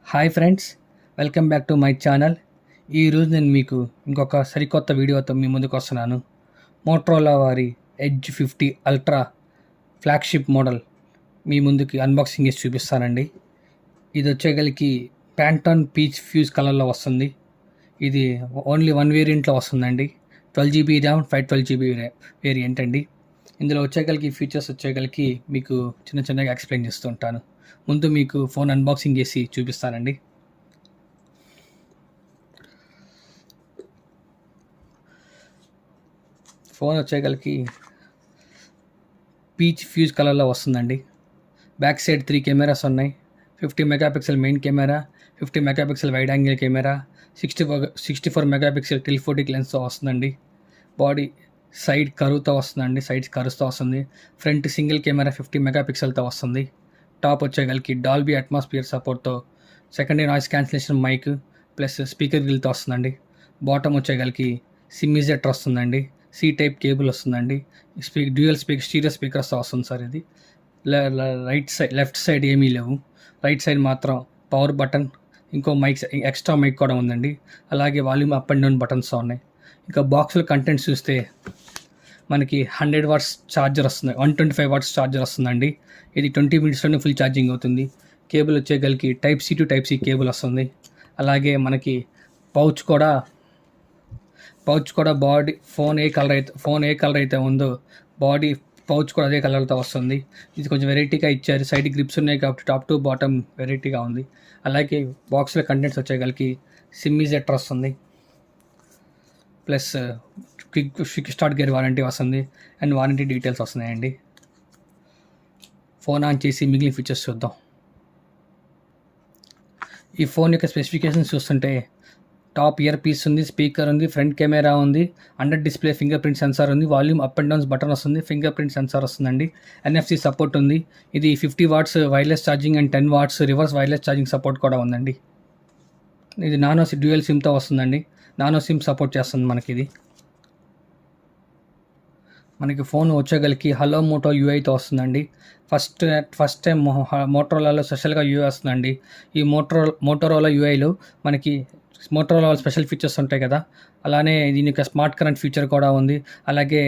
Hi friends, welcome back to my channel. ఈరోజు నేను మీకు ఇంకొక సరికొత్త వీడియోతో మీ ముందుకు వస్తున్నాను. మోటరోలా వారి ఎడ్జ్ 50 అల్ట్రా ఫ్లాగ్షిప్ మోడల్ మీ ముందుకి అన్బాక్సింగ్ చేసి చూపిస్తానండి. ఇది వచ్చేగలికి ప్యాంటాన్ పీచ్ ఫ్యూజ్ కలర్లో వస్తుంది. ఇది ఓన్లీ 1 వేరియంట్లో వస్తుందండి. 12GB ర్యామ్, 512GB వేరియంట్ అండి. ఇందులో వచ్చేగలికి ఫీచర్స్ వచ్చేగలికి మీకు చిన్నగా ఎక్స్ప్లెయిన్ చేస్తూ ఉంటాను. ముందు మీకు ఫోన్ అన్బాక్సింగ్ చేసి చూపిస్తానండి. ఫోన్ వచ్చేగలికి పీచ్ ఫ్యూజ్ కలర్లో వస్తుందండి. బ్యాక్ సైడ్ 3 కెమెరాస్ ఉన్నాయి. 50 megapixel main camera, 50 megapixel wide angle camera, 64 megapixel telephotic లెన్స్తో వస్తుందండి. బాడీ సైడ్ కరువుతో వస్తుందండి, సైడ్స్ కరుస్తూ వస్తుంది. ఫ్రంట్ సింగిల్ కెమెరా 50 మెగాపిక్సెల్తో వస్తుంది. టాప్ వచ్చేగలికి డాల్బీ అట్మాస్ఫియర్ సపోర్ట్తో secondary noise cancellation mic plus speaker గిల్తో వస్తుందండి. బాటమ్ వచ్చేగలికి సిమ్ ఇజెక్టర్ వస్తుందండి. సి టైప్ కేబుల్ వస్తుందండి. డ్యూయల్ స్టీరియో స్పీకర్స్తో వస్తుంది సార్. ఇది లెఫ్ట్ సైడ్ ఏమీ లేవు. రైట్ సైడ్ మాత్రం పవర్ బటన్, ఇంకో మైక్, ఎక్స్ట్రా మైక్ కూడా ఉందండి. అలాగే volume up and down buttons ఉన్నాయి. ఇంకా బాక్స్లో కంటెంట్స్ చూస్తే మనకి 100 వాట్స్ ఛార్జర్ వస్తుంది, 125 వాట్స్ ఛార్జర్ వస్తుందండి. ఇది 20 మినిట్స్లోనే ఫుల్ ఛార్జింగ్ అవుతుంది. కేబుల్ వచ్చేగలికి type C to type C cable వస్తుంది. అలాగే మనకి పౌచ్ కూడా బాడీ ఫోన్ ఏ కలర్ అయితే ఉందో బాడీ పౌచ్ కూడా అదే కలర్తో వస్తుంది. ఇది కొంచెం వెరైటీగా ఇచ్చారు. సైడ్ గ్రిప్స్ ఉన్నాయి కాబట్టి టాప్ టు బాటమ్ వెరైటీగా ఉంది. అలాగే బాక్స్లో కంటెంట్స్ వచ్చేగలికి సిమ్ ఇజెక్టర్ వస్తుంది, plus quick start guide warranty వస్తుంది అండ్ వారంటీ డీటెయిల్స్ వస్తున్నాయండి. ఫోన్ ఆన్ చేసి మిగిలిన ఫీచర్స్ చూద్దాం. ఈ ఫోన్ యొక్క స్పెసిఫికేషన్స్ చూస్తుంటే టాప్ ఇయర్ పీస్ ఉంది, స్పీకర్ ఉంది, ఫ్రంట్ కెమెరా ఉంది, under display fingerprint sensor ఉంది, volume up and downs button వస్తుంది, ఫింగర్ ప్రింట్ సెన్సార్ వస్తుందండి, NFC సపోర్ట్ ఉంది. ఇది 50 watts wireless charging and 10 watts reverse wireless charging support కూడా ఉందండి. ఇది డ్యూయల్ సిమ్తో వస్తుందండి. నానో సిమ్ సపోర్ట్ చేస్తుంది మనకి ఫోన్ వచ్చేగలికి హలో మోటో యూఐతో వస్తుందండి. ఫస్ట్ టైం మోటరోలాలో స్పెషల్గా యూఐ వస్తుందండి. ఈ మోటరోలా యూఐలో మనకి మోటరోలా స్పెషల్ ఫీచర్స్ ఉంటాయి కదా, అలానే దీని యొక్క స్మార్ట్ కరెంట్ ఫీచర్ కూడా ఉంది. అలాగే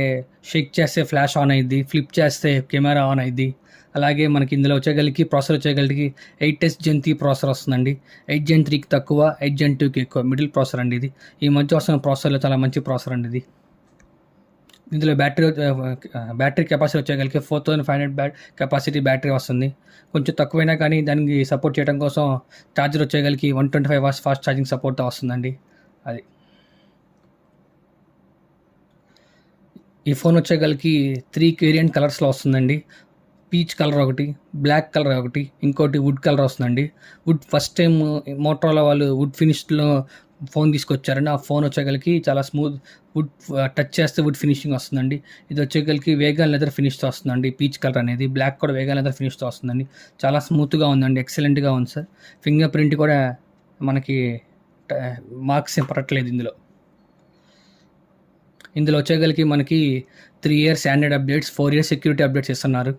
షేక్ చేస్తే ఫ్లాష్ ఆన్ అయ్యిద్ది, ఫ్లిప్ చేస్తే కెమెరా ఆన్ అయ్యిద్ది. అలాగే మనకి ఇందులో వచ్చేగలికి ప్రాసెసర్ వచ్చేగలికి 8S Gen 3 ప్రాసెసర్ వస్తుందండి. 8 Gen 3కి తక్కువ, 8 Gen 2కి ఎక్కువ, మిడిల్ ప్రాసెసర్ అండి ఇది. ఈ మధ్య వస్తున్న ప్రాసెసర్లో చాలా మంచి ప్రాసెసర్ అండి ఇది. ఇందులో బ్యాటరీ కెపాసిటీ వచ్చేగలికి 4500 కెపాసిటీ బ్యాటరీ వస్తుంది. కొంచెం తక్కువైనా కానీ దానికి సపోర్ట్ చేయడం కోసం ఛార్జర్ వచ్చేగలికి 125 వాట్స్ ఫాస్ట్ ఛార్జింగ్ సపోర్ట్తో వస్తుందండి. అది ఈ ఫోన్ వచ్చేగలికి 3 వేరియంట్ కలర్స్లో వస్తుందండి. పీచ్ కలర్ ఒకటి, బ్లాక్ కలర్ ఒకటి, ఇంకోటి వుడ్ కలర్ వస్తుందండి. ఫస్ట్ టైం మోటరోలా వాళ్ళు వుడ్ ఫినిష్లో ఫోన్ తీసుకొచ్చారండి. ఆ ఫోన్ వచ్చేగలికి చాలా స్మూత్, టచ్ చేస్తే వుడ్ ఫినిషింగ్ వస్తుందండి. ఇది వచ్చేగలికి వేగన్ లెదర్ ఫినిష్తో వస్తుందండి. పీచ్ కలర్ అనేది, బ్లాక్ కూడా వేగన్ లెదర్ ఫినిష్తో వస్తుందండి. చాలా స్మూత్గా ఉందండి, ఎక్సలెంట్గా ఉంది సార్. ఫింగర్ ప్రింట్ కూడా మనకి మార్క్స్ ఏం పడట్లేదు ఇందులో వచ్చేగలికి మనకి 3 years standard updates, 4 years security updates ఇస్తున్నారు.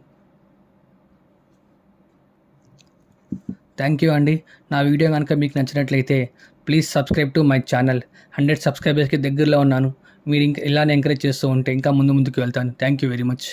థ్యాంక్ యూ అండి. నా వీడియో కనుక మీకు నచ్చినట్లయితే please subscribe to my channel. 100 సబ్స్క్రైబర్స్కి దగ్గరలో ఉన్నాను. మీరు ఇంకా ఇలానే ఎంకరేజ్ చేస్తూ ఉంటే ఇంకా ముందుకు వెళ్తాను. Thank you very much.